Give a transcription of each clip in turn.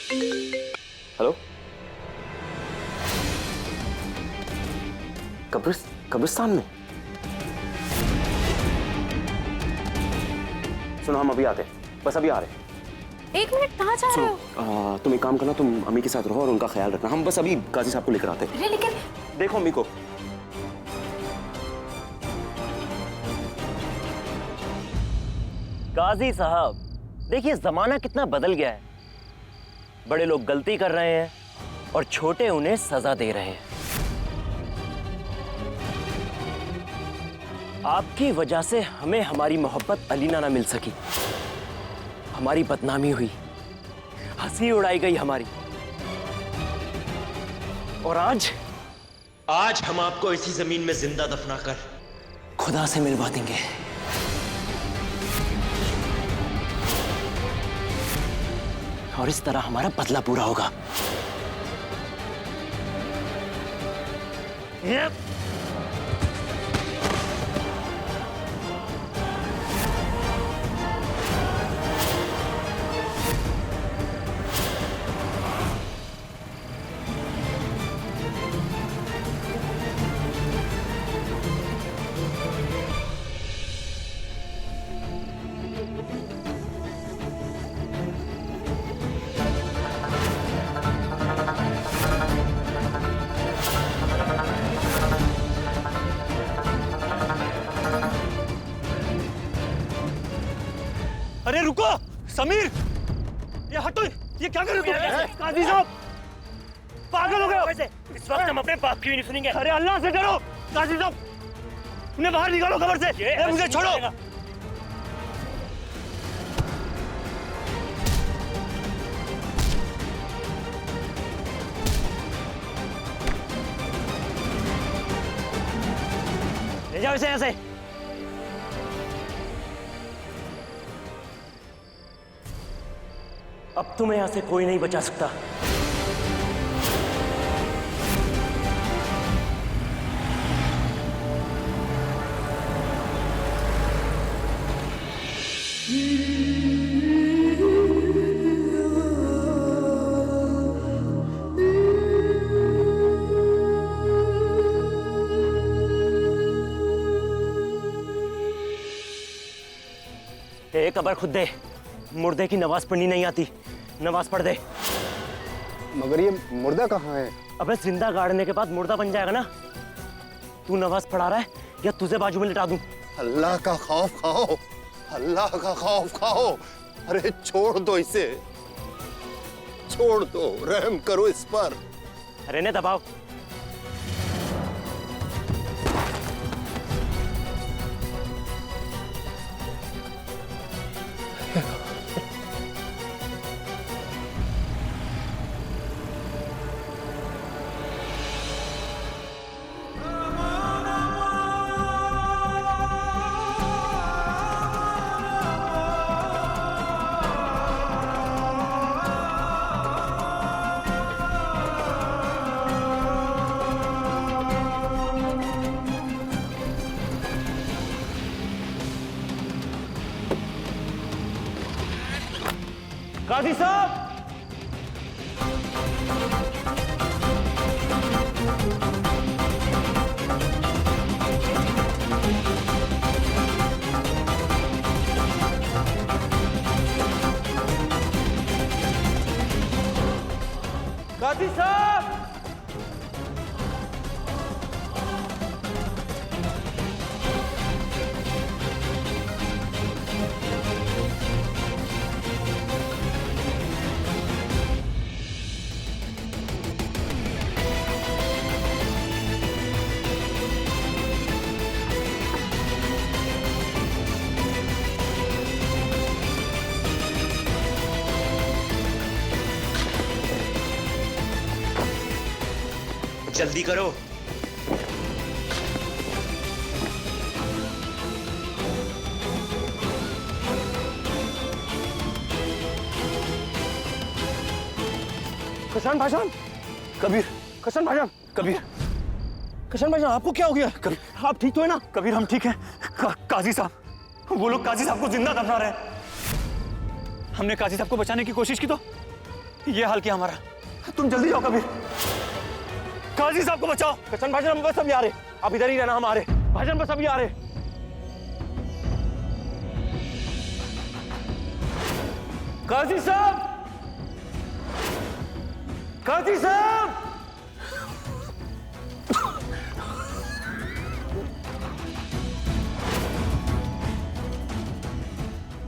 Hello, कब्रिस्तान में? सुनो, हम अभी आते हैं, बस अभी आ रहे हैं। 1 मिनट, कहाँ जा रहे हो? तुम एक काम करना, तुम अम्मी के साथ रहो और उनका ख्याल रखना। हम बस अभी गाजी साहब को लेकर आते हैं। अरे लेकिन देखो अम्मी को। गाजी साहब, देखिए जमाना कितना बदल गया है। बड़े लोग गलती कर रहे हैं और छोटे उन्हें सजा दे रहे हैं। आपकी वजह से हमें हमारी मोहब्बत अलीना ना मिल सकी, हमारी बदनामी हुई, हंसी उड़ाई गई हमारी। और आज हम आपको इसी जमीन में जिंदा दफना कर खुदा से मिलवा देंगे। और इस तरह हमारा बदला पूरा होगा। अरे रुको समीर, ये हटो, ये क्या कर रहे हो तुम? काजी साहब पागल हो गए हो? इस वक्त हम अपने बाप की भी नहीं सुनेंगे। अरे अल्लाह से डरो काजी साहब, उन्हें बाहर निकालो कब्र से। मुझे छोड़ो। ले जाओ इसे यहाँ से। अब तुम्हें यहां से कोई नहीं बचा सकता। कब्र खुद दे, मुर्दे की नमाज पढ़नी नहीं आती, नमाज पढ़ दे। मगर ये मुर्दा कहाँ है? अबे जिंदा गाड़ने के बाद मुर्दा बन जाएगा ना। तू नमाज पढ़ा रहा है या तुझे बाजू में लिटा दूं? अल्लाह का खौफ खाओ, अल्लाह का खौफ खाओ। अरे छोड़ दो इसे, छोड़ दो, रहम करो इस पर। अरे ने दबाओ। काजी साहब, काजी साहब, जल्दी करो। कशान भाईजान, कबीर, कशान भाईजान, कबीर, कशान भाईजान, आपको क्या हो गया? कबीर, आप ठीक तो है ना? कबीर हम ठीक हैं। काजी साहब, वो लोग काजी साहब को जिंदा दफना रहे हैं। हमने काजी साहब को बचाने की कोशिश की तो ये हाल किया हमारा। तुम जल्दी जाओ कबीर, काजी साहब को बचाओ। कशन भाईजान बस अभी आ रहे, आप इधर ही रहना, हम आ रहे। भाईजान बस अभी आ रहे। काजी साहब, काजी साहब,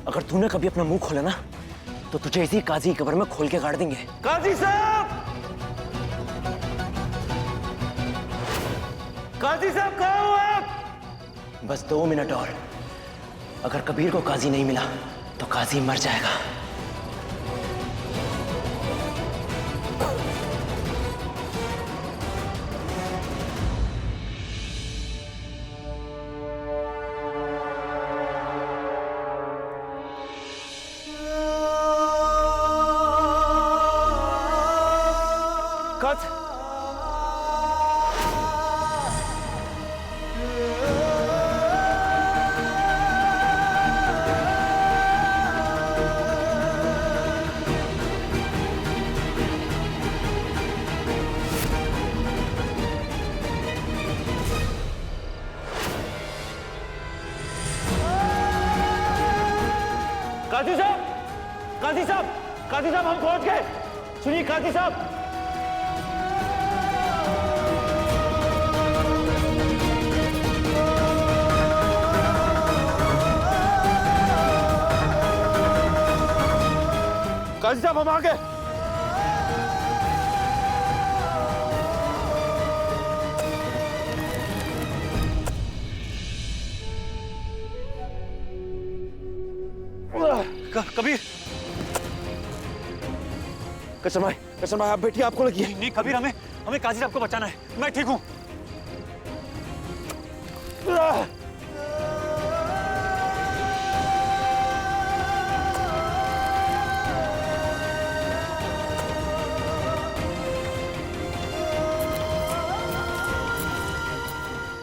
अगर तूने कभी अपना मुंह खोला ना तो तुझे इसी काजी की कब्र में खोल के गाड़ देंगे। काजी साहब, काजी साहब कहाँ हो आप? बस 2 मिनट और, अगर कबीर को काजी नहीं मिला तो काजी मर जाएगा। कट। काजी साहब, काजी साहब, काजी साहब, हम पहुंच गए। सुनिए काजी साहब, काजी साहब हम आ गए। कबीर, कशन भाई आप बैठिए, आपको लगी है। नहीं कबीर, हमें काजी साहब को बचाना है। मैं ठीक हूं।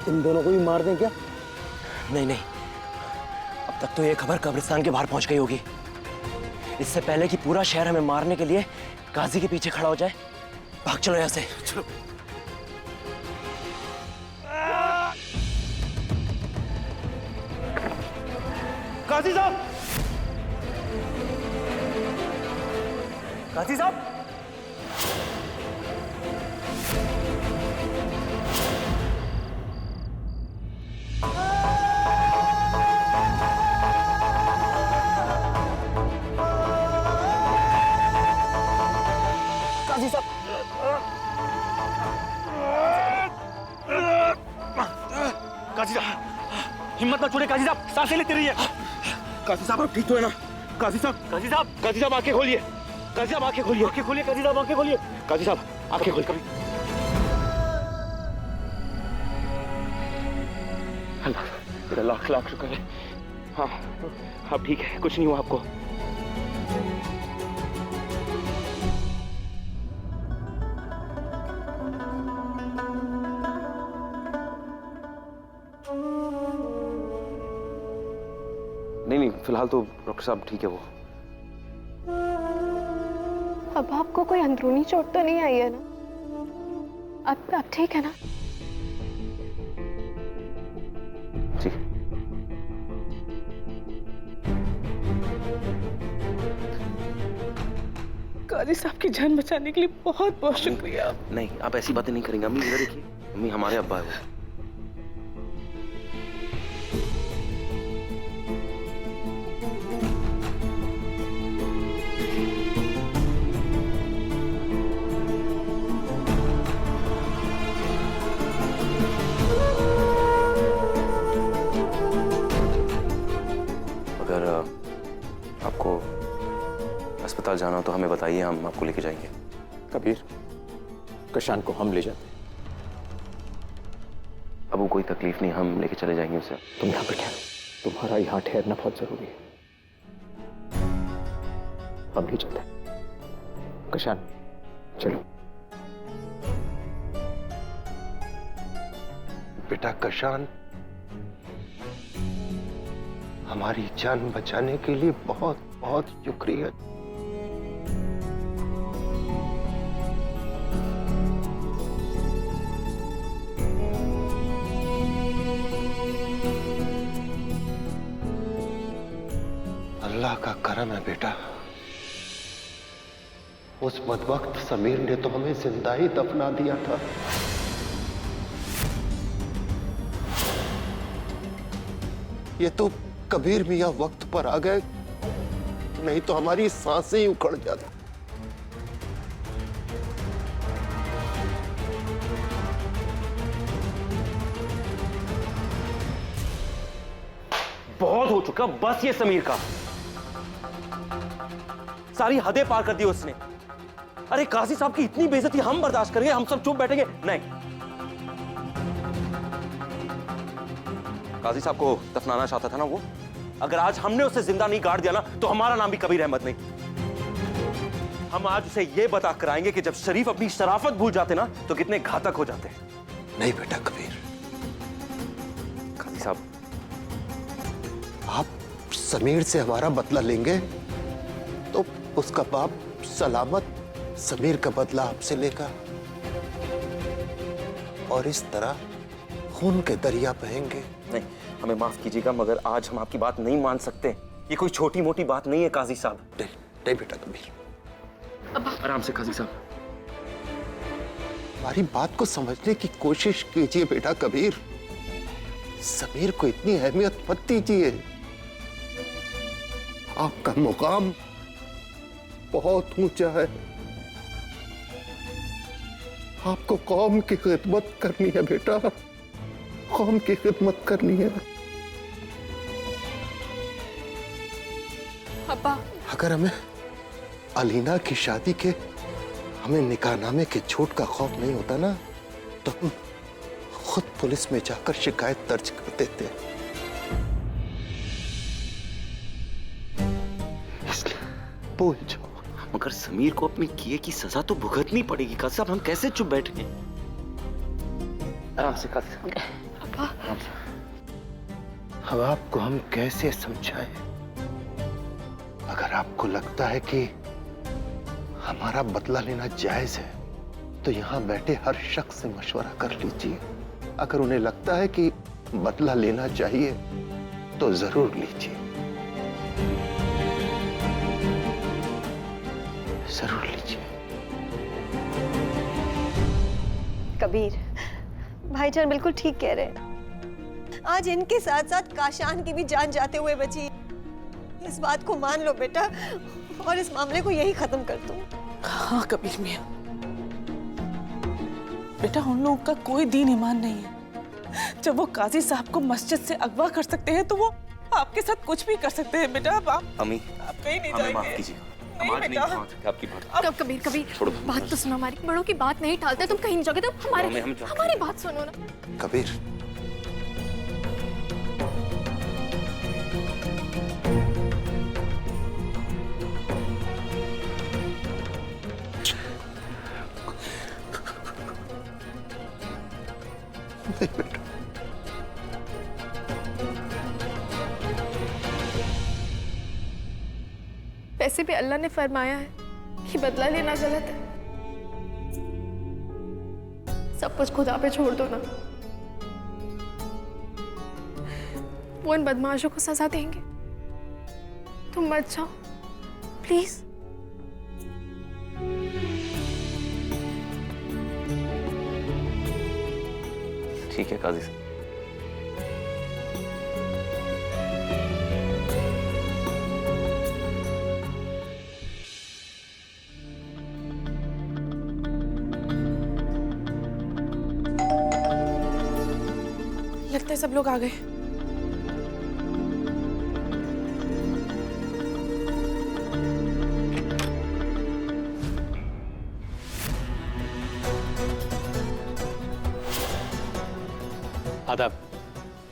इन दोनों को भी मार दें क्या? नहीं नहीं, अब तक तो ये खबर कब्रिस्तान के बाहर पहुंच गई होगी। इससे पहले कि पूरा शहर हमें मारने के लिए काजी के पीछे खड़ा हो जाए, भाग चलो यहां से। चलो। काजी साहब, काजी साहब, काजी साहब, काजी साहब, हिम्मत मत छोड़िए। काजी साहब सांसें लेती रहिए। काजी साहब आप ठीक तो है ना? काजी साहब, काजी साहब, काजी साहब आंखें खोलिए, काजी साहब आंखें खोलिए, आंखें खोलिए। काजी साहब आंखें खोलिए। काजी साहब आंखें खोलिए। अल्लाह, तेरा लाख लाख शुक्र है। हाँ अब ठीक है, कुछ नहीं हुआ आपको। नहीं, फिलहाल तो डॉक्टर साहब ठीक है वो। अब आपको कोई अंदरूनी चोट तो नहीं आई है ना? अब ठीक है ना? जी। काजी साहब की जान बचाने के लिए बहुत बहुत शुक्रिया। नहीं, आप ऐसी बातें नहीं करेंगे। अम्मी इधर देखिए, अम्मी हमारे अब्बा है वो। अगर आपको अस्पताल जाना हो तो हमें बताइए, हम आपको लेके जाएंगे। कबीर, कशान को हम ले जाते। अब वो कोई तकलीफ नहीं, हम लेके चले जाएंगे उसे। तुम यहाँ पे ठहरो, तुम्हारा यहाँ ठहरना बहुत जरूरी है। हम ले चलते हैं। कशान चलो। बेटा कशान, हमारी जान बचाने के लिए बहुत बहुत शुक्रिया। जहन्नम है बेटा। उस बदबख्त समीर ने तो हमें जिंदा ही दफना दिया था। ये तो कबीर मियां वक्त पर आ गए, नहीं तो हमारी सांसें ही उखड़ जाती। बहुत हो चुका बस ये समीर का। सारी हदें पार कर दी उसने। अरे काजी साहब की इतनी बेइज्जती हम बर्दाश्त करेंगे? हम सब चुप बैठेंगे? नहीं। काजी साहब को दफनाना चाहता था ना वो। अगर आज हमने उसे जिंदा नहीं गाड़ दिया ना तो हमारा नाम भी कबीर अहमद नहीं। हम आज उसे ये बता कर आएंगे कि जब शरीफ अपनी शराफत भूल जाते ना तो कितने घातक हो जाते। नहीं बेटा कबीर, काजी साहब, आप समीर से हमारा बदला लेंगे तो उसका बाप सलामत समीर का बदला आपसे लेगा और इस तरह खून के दरिया बहेंगे। नहीं, हमें माफ कीजिएगा मगर आज हम आपकी बात नहीं मान सकते। ये कोई छोटी मोटी बात नहीं है काजी साहब। नहीं बेटा कबीर, आराम से काजी साहब। हमारी बात को समझने की कोशिश कीजिए बेटा कबीर। समीर को इतनी अहमियत मत दीजिए। आपका मुकाम बहुत ऊंचा है। आपको कौम की खिदमत करनी है बेटा, कौम की खिदमत करनी है। अब्बा, अगर हमें अलीना की शादी के हमें निकाहनामे के झूठ का खौफ नहीं होता ना तो हम खुद पुलिस में जाकर शिकायत दर्ज कर देते। इसलिए भूल जाओ। मगर समीर को अपने किए की सजा तो भुगतनी पड़ेगी काजी साहब। हम कैसे चुप बैठेंगे? आराम से काजी साहब। अब आपको हम कैसे समझाएं? अगर आपको लगता है कि हमारा बदला लेना जायज है तो यहां बैठे हर शख्स से मशवरा कर लीजिए। अगर उन्हें लगता है कि बदला लेना चाहिए तो जरूर लीजिए, जरूर लीजिए। कबीर, भाईजान बिल्कुल ठीक कह रहे हैं। आज इनके साथ साथ काशान की भी जान जाते हुए बची। इस बात को मान लो बेटा और इस मामले को यही खत्म कर दो। हाँ कबीर मियां, बेटा उन लोगों का कोई दीन ईमान नहीं है। जब वो काजी साहब को मस्जिद से अगवा कर सकते हैं तो वो आपके साथ कुछ भी कर सकते हैं। बेटा आप अम्मी, आप कहीं नहीं हमें जाएंगे। माफ कीजिए। हम आज नहीं समझ सकते आपकी बात। अब कबीर बात तो सुनो हमारी। बड़ों की बात नहीं टालते। तुम कहीं नहीं जाओगे तो हमारी बात सुनो ना। कबीर, नहीं बेटा, वैसे भी अल्लाह ने फरमाया है कि बदला लेना गलत है। सब कुछ खुदा पे छोड़ दो ना। वो इन बदमाशों को सजा देंगे। तुम मत जाओ प्लीज। ठीक है काजी साहब। लगता है सब लोग आ गए। आदाब,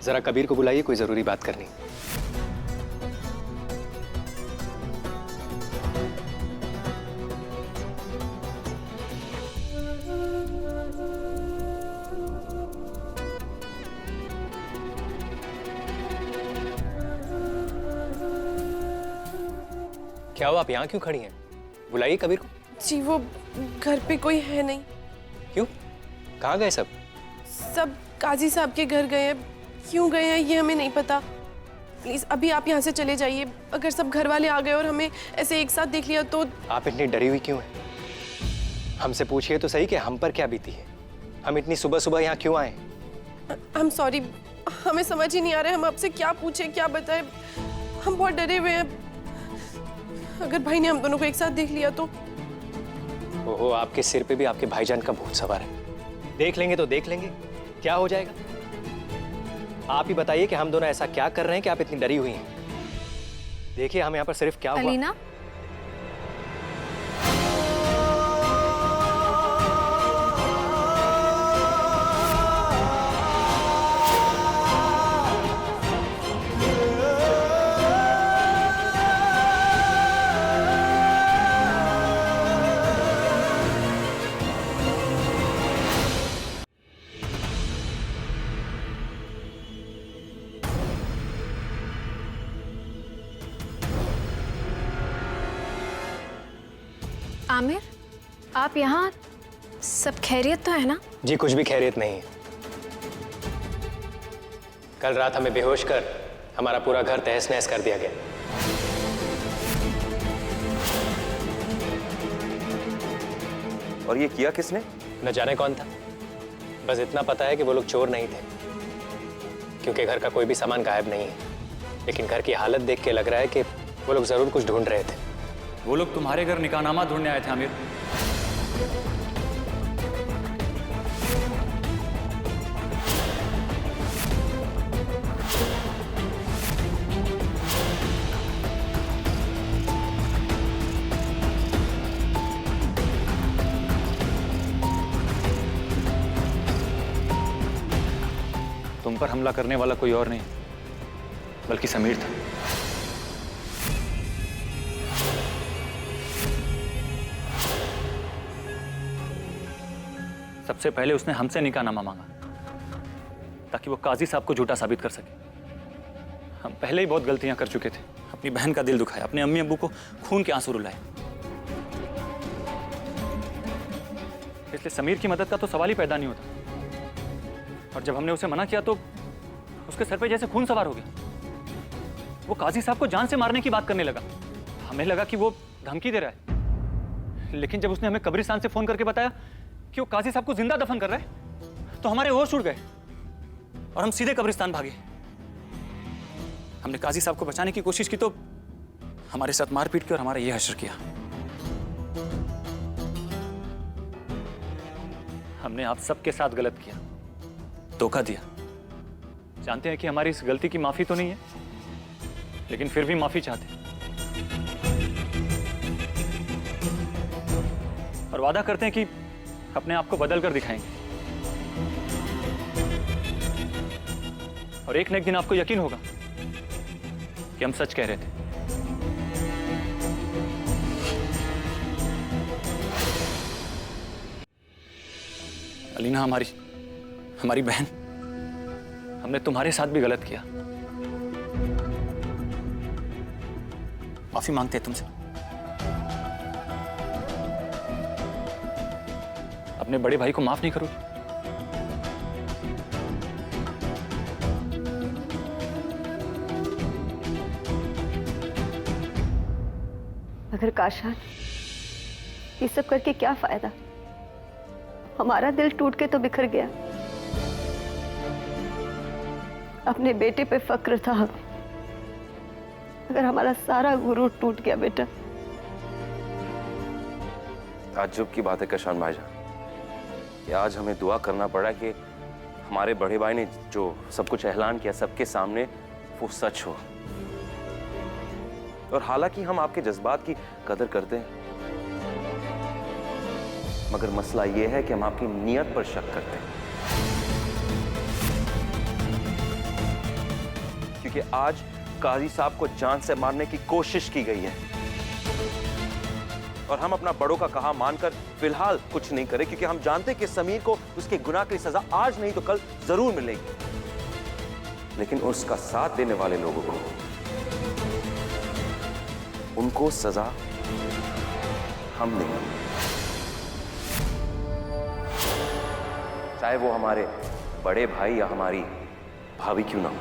जरा कबीर को बुलाइए, कोई जरूरी बात करनी। क्या हुआ, आप यहाँ क्यों खड़ी हैं? बुलाइए कबीर को। जी वो घर पे कोई है नहीं। क्यों, कहाँ गए सब? सब काजी साहब के घर गए हैं। क्यों गए हैं ये हमें नहीं पता। प्लीज अभी आप यहाँ से चले जाइए। अगर सब घर वाले आ गए और हमें ऐसे एक साथ देख लिया तो। आप इतनी डरी हुई क्यों हैं? हमसे पूछिए तो सही कि हम पर क्या बीती है। हम इतनी सुबह सुबह यहाँ क्यों आए? आई एम सॉरी, हमें समझ ही नहीं आ रहा है हम आपसे क्या पूछे क्या बताएं। हम बहुत डरे हुए हैं। अगर भाई ने हम दोनों को एक साथ देख लिया तो। ओहो, आपके सिर पे भी आपके भाईजान का भूत सवार है। देख लेंगे तो देख लेंगे, क्या हो जाएगा? आप ही बताइए कि हम दोनों ऐसा क्या कर रहे हैं कि आप इतनी डरी हुई हैं? देखिए हम यहाँ पर सिर्फ क्या हुआ। अलीना, आमिर, आप यहाँ? सब खैरियत तो है ना? जी कुछ भी खैरियत नहीं है। कल रात हमें बेहोश कर हमारा पूरा घर तहस नहस कर दिया गया। और ये किया किसने? न जाने कौन था। बस इतना पता है कि वो लोग चोर नहीं थे, क्योंकि घर का कोई भी सामान गायब नहीं है। लेकिन घर की हालत देख के लग रहा है कि वो लोग जरूर कुछ ढूंढ रहे थे। वो लोग तुम्हारे घर निकाहनामा ढूंढने आए थे आमिर। तुम पर हमला करने वाला कोई और नहीं बल्कि समीर था। सबसे पहले उसने हमसे निकाहनामा मांगा ताकि वो काजी साहब को झूठा साबित कर सके। हम पहले ही बहुत गलतियां कर चुके थे। अपनी बहन का दिल दुखाया, अपने अम्मी अब्बू को खून के आंसू रुलाए। इसलिए समीर की मदद का तो सवाल ही पैदा नहीं होता। और जब हमने उसे मना किया तो उसके सर पे जैसे खून सवार हो गया। वो काजी साहब को जान से मारने की बात करने लगा। हमें लगा कि वो धमकी दे रहा है, लेकिन जब उसने हमें कब्रिस्तान से फोन करके बताया कि वो काजी साहब को जिंदा दफन कर रहा है तो हमारे होश उड़ गए और हम सीधे कब्रिस्तान भागे। हमने काजी साहब को बचाने की कोशिश की तो हमारे साथ मारपीट की और हमारा ये हश्र किया। हमने आप सबके साथ गलत किया, धोखा दिया। जानते हैं कि हमारी इस गलती की माफी तो नहीं है, लेकिन फिर भी माफी चाहते हैं और वादा करते हैं कि अपने आप को बदल कर दिखाएंगे। और एक न एक दिन आपको यकीन होगा कि हम सच कह रहे थे। अलीना हमारी बहन, हमने तुम्हारे साथ भी गलत किया। माफी मांगते हैं तुमसे। अपने बड़े भाई को माफ नहीं करोगे? मगर काशान, ये सब करके क्या फायदा? हमारा दिल टूट के तो बिखर गया। अपने बेटे पे फक्र था हमें, मगर हमारा सारा गुरूर टूट गया बेटा। ताज्जुब की बात है कशान भाईजान कि आज हमें दुआ करना पड़ा कि हमारे बड़े भाई ने जो सब कुछ ऐलान किया सबके सामने वो सच हो। और हालांकि हम आपके जज्बात की कदर करते हैं, मगर मसला ये है कि हम आपकी नीयत पर शक करते हैं। क्योंकि आज काजी साहब को जान से मारने की कोशिश की गई है और हम अपना बड़ों का कहा मानकर फिलहाल कुछ नहीं करें, क्योंकि हम जानते हैं कि समीर को उसके गुनाह की सजा आज नहीं तो कल जरूर मिलेगी। लेकिन उसका साथ देने वाले लोगों को, उनको सजा हम देंगे, चाहे वो हमारे बड़े भाई या हमारी भाभी क्यों ना हो।